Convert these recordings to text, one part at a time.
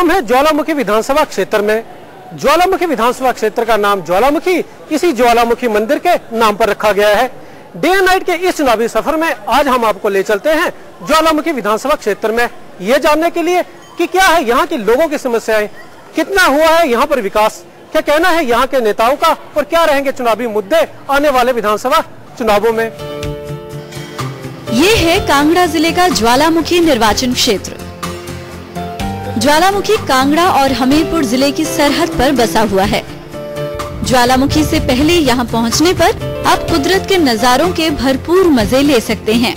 हम हैं ज्वालामुखी विधानसभा क्षेत्र में। ज्वालामुखी विधानसभा क्षेत्र का नाम ज्वालामुखी इसी ज्वालामुखी मंदिर के नाम पर रखा गया है। डे एंड नाइट के इस चुनावी सफर में आज हम आपको ले चलते हैं ज्वालामुखी विधानसभा क्षेत्र में, ये जानने के लिए कि क्या है यहाँ के लोगों की समस्याएं, कितना हुआ है यहाँ पर विकास, क्या कहना है यहाँ के नेताओं का और क्या रहेंगे चुनावी मुद्दे आने वाले विधानसभा चुनावों में। ये है कांगड़ा जिले का ज्वालामुखी निर्वाचन क्षेत्र। ज्वालामुखी कांगड़ा और हमीरपुर जिले की सरहद पर बसा हुआ है। ज्वालामुखी से पहले यहाँ पहुँचने पर आप कुदरत के नजारों के भरपूर मजे ले सकते हैं।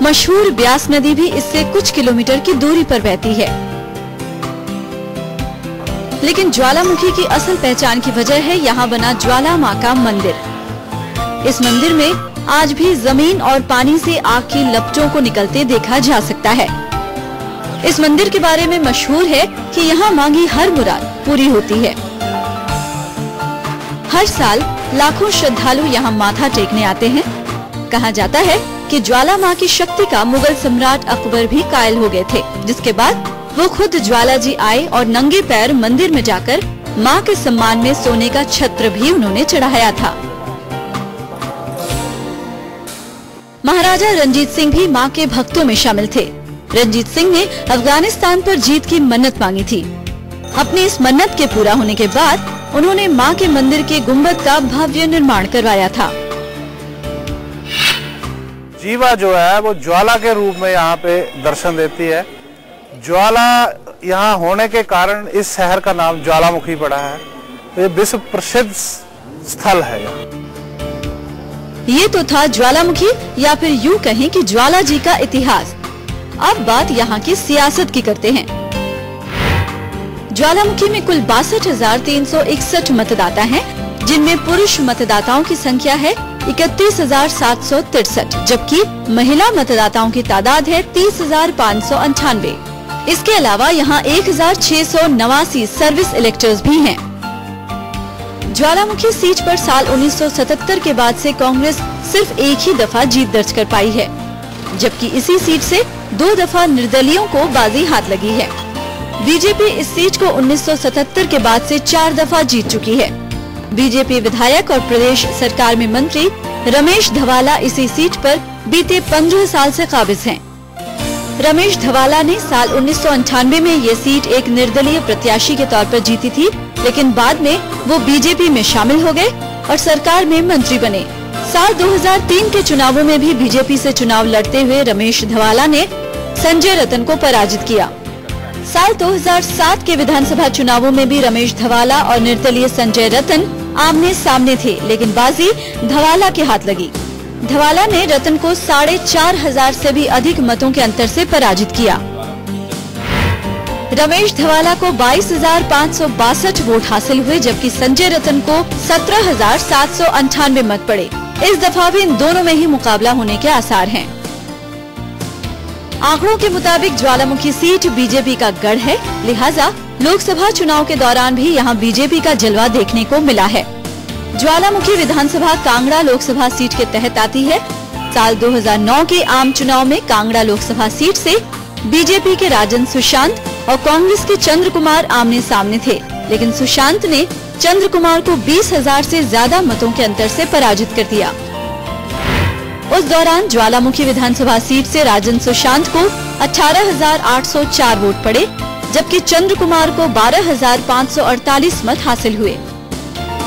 मशहूर ब्यास नदी भी इससे कुछ किलोमीटर की दूरी पर बहती है। लेकिन ज्वालामुखी की असल पहचान की वजह है यहाँ बना ज्वाला माँ का मंदिर। इस मंदिर में आज भी जमीन और पानी से आग की लपटों को निकलते देखा जा सकता है। इस मंदिर के बारे में मशहूर है कि यहाँ मांगी हर मुराद पूरी होती है। हर साल लाखों श्रद्धालु यहाँ माथा टेकने आते हैं। कहा जाता है कि ज्वाला माँ की शक्ति का मुगल सम्राट अकबर भी कायल हो गए थे, जिसके बाद वो खुद ज्वाला जी आए और नंगे पैर मंदिर में जाकर माँ के सम्मान में सोने का छत्र भी उन्होंने चढ़ाया था। महाराजा रंजीत सिंह भी माँ के भक्तों में शामिल थे। रंजीत सिंह ने अफगानिस्तान पर जीत की मन्नत मांगी थी। अपनी इस मन्नत के पूरा होने के बाद उन्होंने माँ के मंदिर के गुम्बद का भव्य निर्माण करवाया था। जीवा जो है वो ज्वाला के रूप में यहाँ पे दर्शन देती है। ज्वाला यहाँ होने के कारण इस शहर का नाम ज्वालामुखी पड़ा है। ये विश्व प्रसिद्ध स्थल है यहाँ। ये तो था ज्वालामुखी या फिर यूँ कहें कि ज्वाला जी का इतिहास। अब बात यहाँ की सियासत की करते हैं। ज्वालामुखी में कुल 62,361 मतदाता हैं, जिनमें पुरुष मतदाताओं की संख्या है 31,763, जबकि महिला मतदाताओं की तादाद है 30,598। इसके अलावा यहाँ 1,689 सर्विस इलेक्टर्स भी हैं। ज्वालामुखी सीट पर साल 1977 के बाद से कांग्रेस सिर्फ एक ही दफा जीत दर्ज कर पाई है, जबकि इसी सीट से 2 दफा निर्दलियों को बाजी हाथ लगी है। बीजेपी इस सीट को 1977 के बाद से 4 दफा जीत चुकी है। बीजेपी विधायक और प्रदेश सरकार में मंत्री रमेश धवाला इसी सीट पर बीते 15 साल से काबिज हैं। रमेश धवाला ने साल 1998 में ये सीट एक निर्दलीय प्रत्याशी के तौर पर जीती थी, लेकिन बाद में वो बीजेपी में शामिल हो गए और सरकार में मंत्री बने। साल 2003 के चुनावों में भी बीजेपी से चुनाव लड़ते हुए रमेश धवाला ने संजय रतन को पराजित किया। साल 2007 के विधानसभा चुनावों में भी रमेश धवाला और निर्दलीय संजय रतन आमने सामने थे, लेकिन बाजी धवाला के हाथ लगी। धवाला ने रतन को 4,500 से भी अधिक मतों के अंतर से पराजित किया। रमेश धवाला को 22,562 वोट हासिल हुए, जबकि संजय रतन को 17,798 मत पड़े। इस दफा भी इन दोनों में ही मुकाबला होने के आसार हैं। आंकड़ों के मुताबिक ज्वालामुखी सीट बीजेपी का गढ़ है, लिहाजा लोकसभा चुनाव के दौरान भी यहाँ बीजेपी का जलवा देखने को मिला है। ज्वालामुखी विधानसभा कांगड़ा लोकसभा सीट के तहत आती है। साल 2009 के आम चुनाव में कांगड़ा लोकसभा सीट से बीजेपी के राजन सुशांत और कांग्रेस के चंद्र कुमार आमने सामने थे, लेकिन सुशांत ने चंद्र कुमार को 20,000 से ज्यादा मतों के अंतर से पराजित कर दिया। उस दौरान ज्वालामुखी विधानसभा सीट से राजन सुशांत को 18,804 वोट पड़े, जबकि चंद्र कुमार को 12,548 मत हासिल हुए।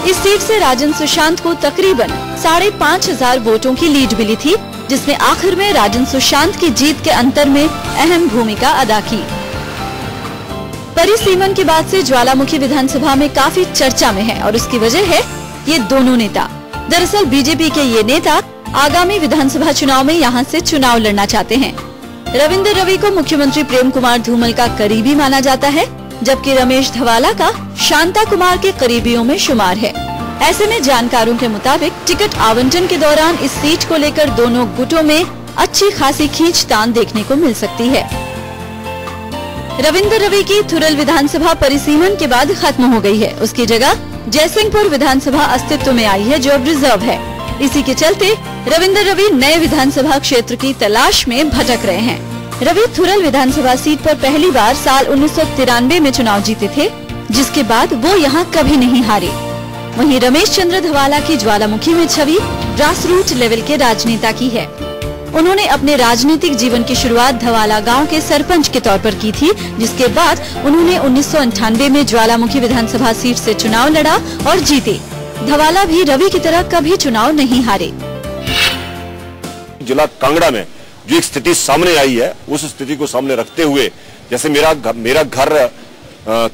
इस सीट से राजन सुशांत को तकरीबन 5,500 वोटों की लीड मिली थी, जिसने आखिर में राजन सुशांत की जीत के अंतर में अहम भूमिका अदा की। परिसीमन के बाद से ज्वालामुखी विधानसभा में काफी चर्चा में है और उसकी वजह है ये दोनों नेता। दरअसल बीजेपी के ये नेता आगामी विधानसभा चुनाव में यहाँ से चुनाव लड़ना चाहते हैं। रविंद्र रवि को मुख्यमंत्री प्रेम कुमार धूमल का करीबी माना जाता है, जबकि रमेश धवाला का शांता कुमार के करीबियों में शुमार है। ऐसे में जानकारों के मुताबिक टिकट आवंटन के दौरान इस सीट को लेकर दोनों गुटों में अच्छी खासी खींचतान देखने को मिल सकती है। रविंद्र रवि की थुरल विधानसभा परिसीमन के बाद खत्म हो गई है। उसकी जगह जयसिंहपुर विधानसभा अस्तित्व में आई है, जो अब रिजर्व है। इसी के चलते रविंद्र रवि नए विधानसभा क्षेत्र की तलाश में भटक रहे हैं। रवि थुरल विधानसभा सीट पर पहली बार साल 1993 में चुनाव जीते थे, जिसके बाद वो यहाँ कभी नहीं हारे। वहीं रमेश चंद्र धवाला की ज्वालामुखी में छवि ग्रास रूट लेवल के राजनेता की है। उन्होंने अपने राजनीतिक जीवन की शुरुआत धवाला गांव के सरपंच के तौर पर की थी, जिसके बाद उन्होंने 1998 में ज्वालामुखी विधानसभा सीट से चुनाव लड़ा और जीते। धवाला भी रवि की तरह कभी चुनाव नहीं हारे। जिला कांगड़ा में जो एक स्थिति सामने आई है, उस स्थिति को सामने रखते हुए, जैसे मेरा घर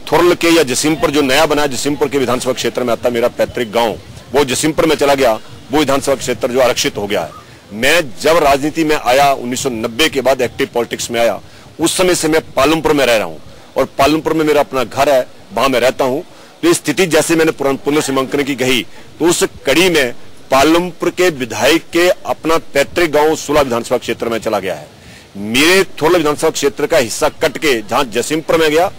थुरल के या जसीमपुर जो नया बना है, जसीमपुर के विधानसभा क्षेत्र में आता है मेरा पैतृक गांव, वो जसीमपुर में चला गया, वो विधानसभा क्षेत्र जो आरक्षित हो गया है। मैं जब राजनीति में आया 1990 के बाद एक्टिव पॉलिटिक्स में आया, उस समय से मैं पालमपुर में रह रहा हूं और पालमपुर में मेरा अपना घर है, वहां मैं रहता हूं। तो ये स्थिति जैसे मैंने पुनर्सीमांकन की कही, तो उस कड़ी में पालमपुर के विधायक के अपना पैतृक गांव सुला विधानसभा क्षेत्र में चला गया है। मेरे थुरल विधानसभा क्षेत्र का हिस्सा कट के जहां जसीमपुर में गया,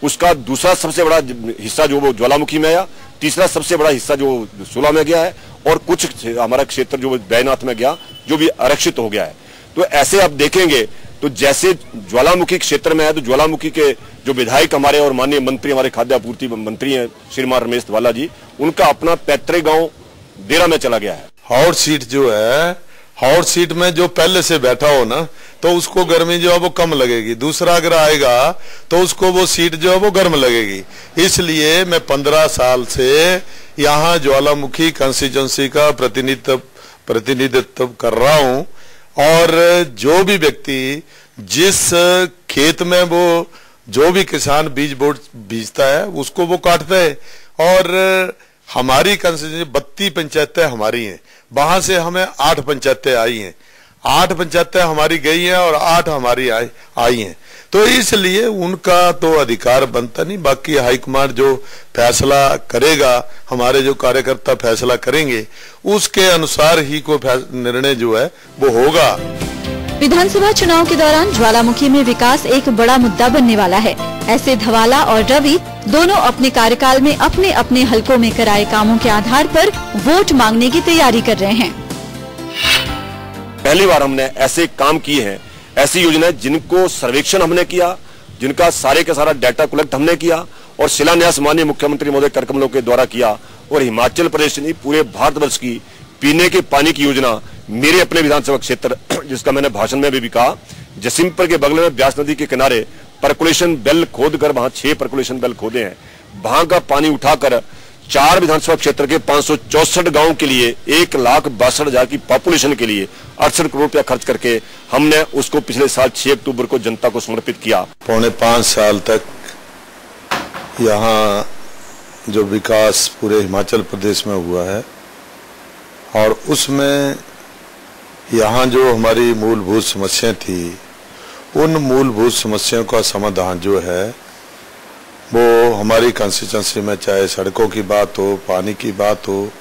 उसका दूसरा सबसे बड़ा हिस्सा जो वो ज्वालामुखी में आया, तीसरा सबसे बड़ा हिस्सा जो सुला में गया है, और कुछ हमारा क्षेत्र जो बैनाथ में गया, जो भी आरक्षित हो गया है। तो ऐसे आप देखेंगे तो जैसे ज्वालामुखी क्षेत्र में है, तो ज्वालामुखी के जो विधायक हमारे और माननीय मंत्री, हमारे खाद्य आपूर्ति मंत्री हैं श्रीमान रमेश धवाला जी, उनका अपना पैतृक गांव देरा में चला गया है। हाउस सीट जो है, हाउस सीट में जो पहले से बैठा हो ना, तो उसको गर्मी जो है वो कम लगेगी। दूसरा अगर आएगा तो उसको वो सीट जो है वो गर्म लगेगी। इसलिए मैं 15 साल से यहाँ ज्वालामुखी कंस्टिट्यूंसी का प्रतिनिधित्व कर रहा हूँ। और जो भी व्यक्ति जिस खेत में वो जो भी किसान बीज बोर्ड बीजता है, उसको वो काटता है। और हमारी कंस्टिट्यूंसी 32 पंचायतें हमारी हैं, वहां से हमें 8 पंचायतें आई हैं, 8 पंचायतें हमारी गई हैं और 8 हमारी आई हैं। तो इसलिए उनका तो अधिकार बनता नहीं, बाकी हाईकमांड जो फैसला करेगा, हमारे जो कार्यकर्ता फैसला करेंगे, उसके अनुसार ही कोई निर्णय जो है वो होगा। विधानसभा चुनाव के दौरान ज्वालामुखी में विकास एक बड़ा मुद्दा बनने वाला है। ऐसे धवाला और रवि दोनों अपने कार्यकाल में अपने अपने हलकों में कराए कामों के आधार पर वोट मांगने की तैयारी कर रहे हैं। पहली बार हमने ऐसे काम किए हैं, ऐसी योजनाएं जिनको सर्वेक्षण हमने किया, जिनका सारे का सारा डाटा कलेक्ट हमने किया और शिलान्यास माननीय मुख्यमंत्री महोदय करकमलों के द्वारा किया। और हिमाचल प्रदेश ने पूरे भारतवर्ष की पीने के पानी की योजना मेरे अपने विधानसभा क्षेत्र, जिसका मैंने भाषण में भी कहा, जसीमपुर के बगल में ब्यास नदी के किनारे परकुलेशन बेल खोद कर, वहां 6 परकुलेशन बेल खोदे हैं, वहां का पानी उठाकर 4 विधानसभा क्षेत्र के 564 गांव के लिए 1,62,000 की पॉपुलेशन के लिए 68 करोड़ रुपया खर्च करके हमने उसको पिछले साल 6 अक्टूबर को जनता को समर्पित किया। पौने 5 साल तक यहाँ जो विकास पूरे हिमाचल प्रदेश में हुआ है, और उसमें यहाँ जो हमारी मूलभूत समस्याएं थी, उन मूलभूत समस्याओं का समाधान जो है वो हमारी कंस्टिट्यूंसी में, चाहे सड़कों की बात हो, पानी की बात हो,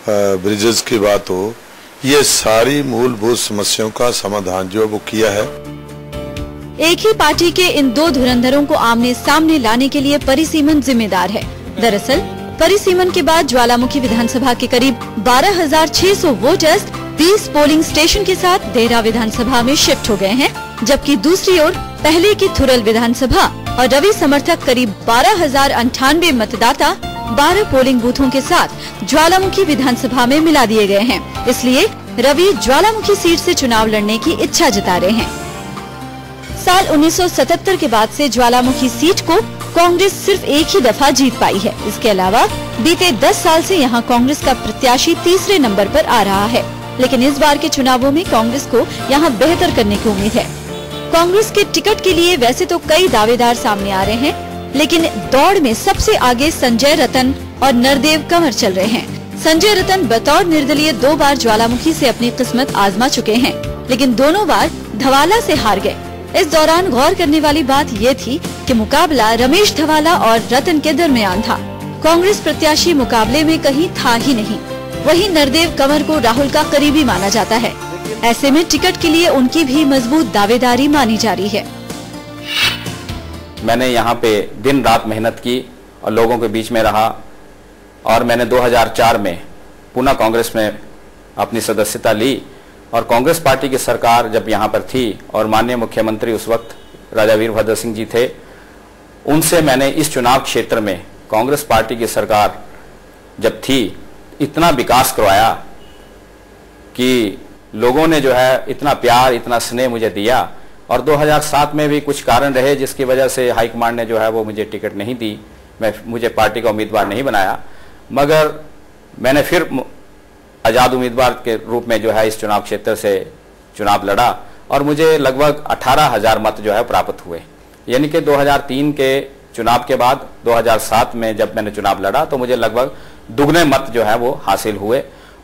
ब्रिजेस की बात हो, ये सारी मूलभूत समस्याओं का समाधान जो वो किया है। एक ही पार्टी के इन दो धुरंधरों को आमने सामने लाने के लिए परिसीमन जिम्मेदार है। दरअसल परिसीमन के बाद ज्वालामुखी विधानसभा के करीब 12,600 वोटर्स 20 पोलिंग स्टेशन के साथ देहरा विधानसभा में शिफ्ट हो गए हैं, जबकि दूसरी ओर पहले की थुरल विधानसभा और रवि समर्थक करीब 12,098 मतदाता 12 पोलिंग बूथों के साथ ज्वालामुखी विधानसभा में मिला दिए गए हैं। इसलिए रवि ज्वालामुखी सीट से चुनाव लड़ने की इच्छा जता रहे हैं। साल 1977 के बाद से ज्वालामुखी सीट को कांग्रेस सिर्फ एक ही दफा जीत पाई है। इसके अलावा बीते 10 साल से यहां कांग्रेस का प्रत्याशी तीसरे नंबर पर आ रहा है, लेकिन इस बार के चुनावों में कांग्रेस को यहां बेहतर करने की उम्मीद है। कांग्रेस के टिकट के लिए वैसे तो कई दावेदार सामने आ रहे हैं, लेकिन दौड़ में सबसे आगे संजय रतन और नरदेव कंवर चल रहे हैं। संजय रतन बतौर निर्दलीय 2 बार ज्वालामुखी से अपनी किस्मत आजमा चुके हैं, लेकिन दोनों बार धवाला से हार गए। इस दौरान गौर करने वाली बात ये थी कि मुकाबला रमेश धवाला और रतन के दरमियान था। कांग्रेस प्रत्याशी मुकाबले में कहीं था ही नहीं। वहीं नरदेव कंवर को राहुल का करीबी माना जाता है। ऐसे में टिकट के लिए उनकी भी मजबूत दावेदारी मानी जा रही है। मैंने यहाँ पे दिन रात मेहनत की और लोगों के बीच में रहा, और मैंने 2004 में पुनः कांग्रेस में अपनी सदस्यता ली और कांग्रेस पार्टी की सरकार जब यहाँ पर थी और माननीय मुख्यमंत्री उस वक्त राजा वीरभद्र सिंह जी थे, उनसे मैंने इस चुनाव क्षेत्र में कांग्रेस पार्टी की सरकार जब थी इतना विकास करवाया कि लोगों ने जो है इतना प्यार, इतना स्नेह मुझे दिया। और 2007 में भी कुछ कारण रहे जिसकी वजह से हाईकमांड ने जो है वो मुझे टिकट नहीं दी, मुझे पार्टी का उम्मीदवार नहीं बनाया, मगर मैंने फिर आज़ाद उम्मीदवार के रूप में जो है इस चुनाव क्षेत्र से चुनाव लड़ा और मुझे लगभग 18,000 मत जो है प्राप्त हुए। यानी कि 2003 के चुनाव के बाद 2007 में जब मैंने चुनाव लड़ा तो मुझे लगभग दुगने मत जो है वो हासिल हुए।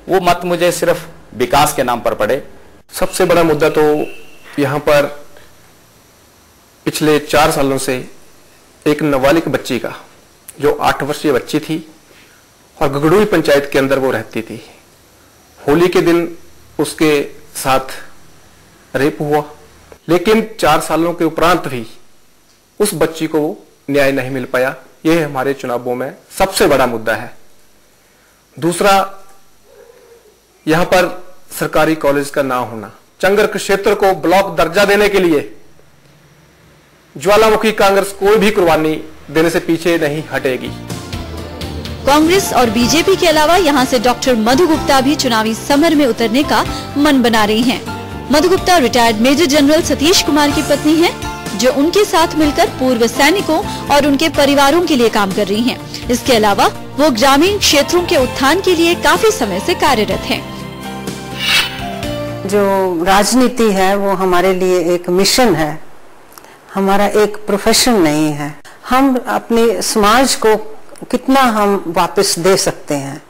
वो मत मुझे सिर्फ विकास के नाम पर पड़े। सबसे बड़ा मुद्दा तो यहाँ पर पिछले 4 सालों से एक नाबालिग बच्ची का, जो 8 वर्षीय बच्ची थी और गगड़ुई पंचायत के अंदर वो रहती थी, होली के दिन उसके साथ रेप हुआ, लेकिन 4 सालों के उपरांत भी उस बच्ची को न्याय नहीं मिल पाया। यह हमारे चुनावों में सबसे बड़ा मुद्दा है। दूसरा, यहां पर सरकारी कॉलेज का ना होना। चंगर क्षेत्र को ब्लॉक दर्जा देने के लिए ज्वालामुखी कांग्रेस कोई भी कुर्बानी देने से पीछे नहीं हटेगी। कांग्रेस और बीजेपी के अलावा यहां से डॉक्टर मधु गुप्ता भी चुनावी समर में उतरने का मन बना रही हैं। Madhu Gupta retired major general Satish Kumar की पत्नी हैं, जो उनके साथ मिलकर पूर्व सैनिकों और उनके परिवारों के लिए काम कर रही हैं। इसके अलावा वो ग्रामीण क्षेत्रों के उत्थान के लिए काफी समय से कार्यरत हैं। जो राजनीति है वो हमारे लिए एक मिशन है, हमारा एक प्रोफेशन नहीं है। हम अपने समाज को कितना हम वापस दे सकते हैं,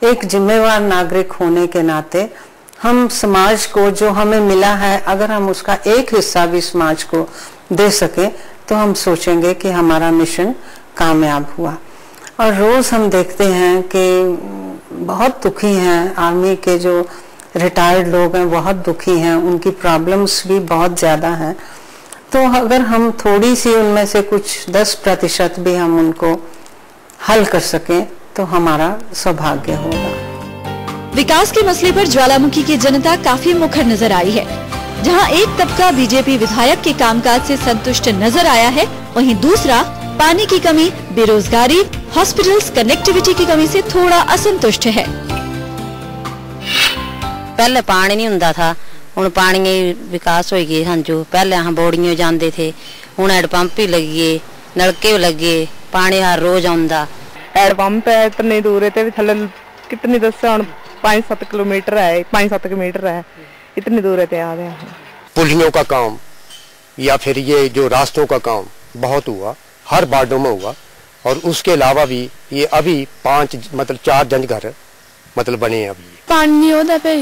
एक जिम्मेवार नागरिक होने के नाते हम समाज को जो हमें मिला है, अगर हम उसका एक हिस्सा भी समाज को दे सके तो हम सोचेंगे कि हमारा मिशन कामयाब हुआ। और रोज हम देखते हैं कि बहुत दुखी हैं, आर्मी के जो रिटायर्ड लोग हैं बहुत दुखी हैं, उनकी प्रॉब्लम्स भी बहुत ज़्यादा हैं। तो अगर हम थोड़ी सी उनमें से कुछ 10% भी हम उनको हल कर सकें तो हमारा सौभाग्य होगा। विकास के मसले पर ज्वालामुखी की जनता काफी मुखर नजर आई है। जहां एक तबका बीजेपी विधायक के कामकाज से संतुष्ट नजर आया है, वहीं दूसरा पानी की कमी, बेरोजगारी, हॉस्पिटल्स, कनेक्टिविटी की कमी से थोड़ा असंतुष्ट है। पहले पानी नहीं हुंदा था, हुण पानी विकास हो गए हैं। जो पहले हम बोड़ियों जाते थे, हुण हैंडपंप ही लगे, नलके लगे, पानी हर रोज आंदा। हैंडपंप है इतनी दूर है, थले कितनी दस 5-7 किलोमीटर है, 5-7 किलोमीटर है, इतनी दूर है। पुलियों का काम या फिर ये जो रास्तों का काम बहुत हुआ, हर वार्डों में हुआ। और उसके अलावा भी ये अभी 4 जन घर बने हैं। अभी पानी नहीं होता पे,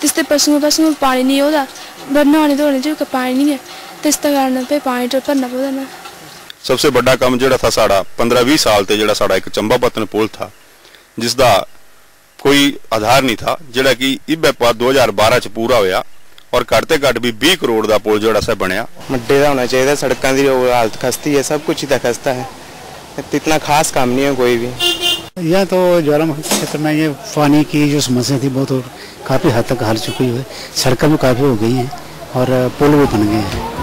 जिससे पशुओं पानी नहीं होता, नहाने धोने जो पानी नहीं है, इस कारण पे पानी भरना पौधा ना। सबसे बड़ा काम जोड़ा था साड़ा 15-20 साल ते जोड़ा साड़ा एक चंबा पत्तन पुल था, जिसका कोई आधार नहीं था, जोड़ा कि इब्बे 2012 च पूरा होया और घटते घट भी 20 करोड़ का पुल जोड़ा सा बनया। मड्डे का होना चाहिए, सड़कों की हालत खस्ती है, सब कुछ ही खस्ता है, इतना खास काम नहीं है कोई भी। यह तो ज्वालामुखी क्षेत्र में ये पानी की जो समस्या थी बहुत काफी हद तक हल चुकी है, सड़कें भी काफी हो गई हैं और पुल भी बन गए हैं।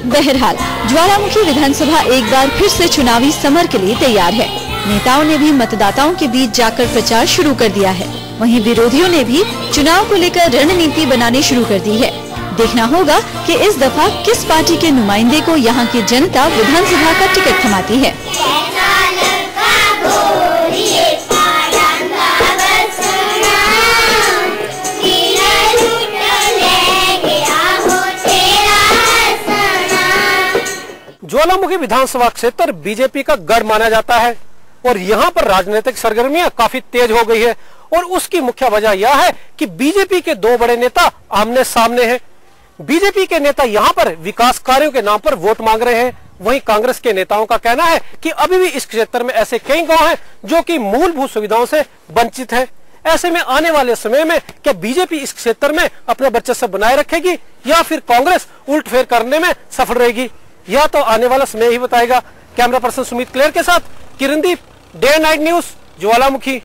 बहरहाल ज्वालामुखी विधानसभा एक बार फिर से चुनावी समर के लिए तैयार है। नेताओं ने भी मतदाताओं के बीच जाकर प्रचार शुरू कर दिया है, वहीं विरोधियों ने भी चुनाव को लेकर रणनीति बनानी शुरू कर दी है। देखना होगा कि इस दफा किस पार्टी के नुमाइंदे को यहाँ की जनता विधानसभा का टिकट थमाती है। ज्वालामुखी विधानसभा क्षेत्र बीजेपी का गढ़ माना जाता है और यहाँ पर राजनीतिक सरगर्मियां काफी तेज हो गई है। और उसकी मुख्य वजह यह है कि बीजेपी के 2 बड़े नेता आमने सामने हैं। बीजेपी के नेता यहाँ पर विकास कार्यों के नाम पर वोट मांग रहे हैं, वहीं कांग्रेस के नेताओं का कहना है कि अभी भी इस क्षेत्र में ऐसे कई गांव हैं जो कि मूलभूत सुविधाओं से वंचित है। ऐसे में आने वाले समय में क्या बीजेपी इस क्षेत्र में अपने वर्चस्व बनाए रखेगी या फिर कांग्रेस उलटफेर करने में सफल रहेगी, यह तो आने वाला समय ही बताएगा। कैमरा पर्सन सुमित क्लेयर के साथ किरणदीप, डे नाइट न्यूज, ज्वालामुखी